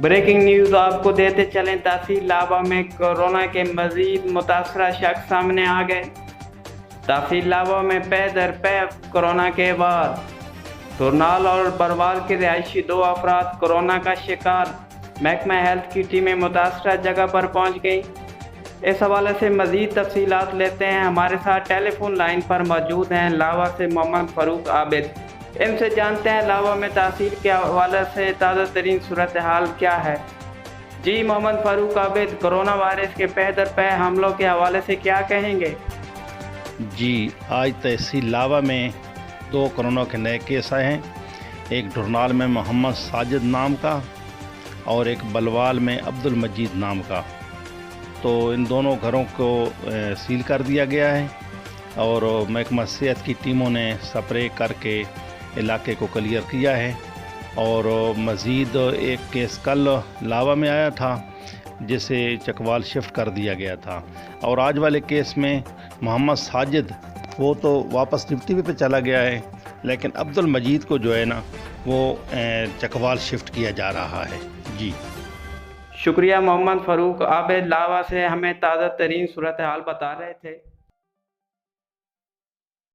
Breaking news आपको देते चलें, तहसील लावा में कोरोना के मजीद मुतासरा शख्स सामने आ गए। तहसील लावा में पै दर पै कोरोना के बाद सुरनाल और बरवाल के रिहायशी 2 अफराद कोरोना का शिकार। महकमा हेल्थ की टीमें मुतासरा जगह पर पहुंच गई। इस हवाले से मज़ीद तफसीलात लेते हैं। हमारे साथ टेलीफोन लाइन पर मौजूद हैं लावा से मोहम्मद फ़ारूक आबिद। इनसे जानते हैं लावा में तहसील के हवाले से ताज़ा तरीन सूरत हाल क्या है। जी मोहम्मद फ़ारूक आबिद, कोरोना वायरस के पै दर पै हमलों के हवाले से क्या कहेंगे? जी, आज तहसील लावा में 2 कोरोना के नए केस आए हैं। एक ढुरनाल में मोहम्मद साजिद नाम का और एक बलवाल में अब्दुल मजीद नाम का। तो इन दोनों घरों को सील कर दिया गया है और महकमा सेहत की टीमों ने स्प्रे करके इलाके को क्लियर किया है। और मज़ीद एक केस कल लावा में आया था जिसे चकवाल शिफ्ट कर दिया गया था। और आज वाले केस में मोहम्मद साजिद वो तो वापस ड्यूटी पे चला गया है, लेकिन अब्दुल मजीद को जो है ना वो चकवाल शिफ्ट किया जा रहा है। जी शुक्रिया मोहम्मद फ़ारूक आबिद, लावा से हमें ताज़ा तरीन सूरत हाल बता रहे थे।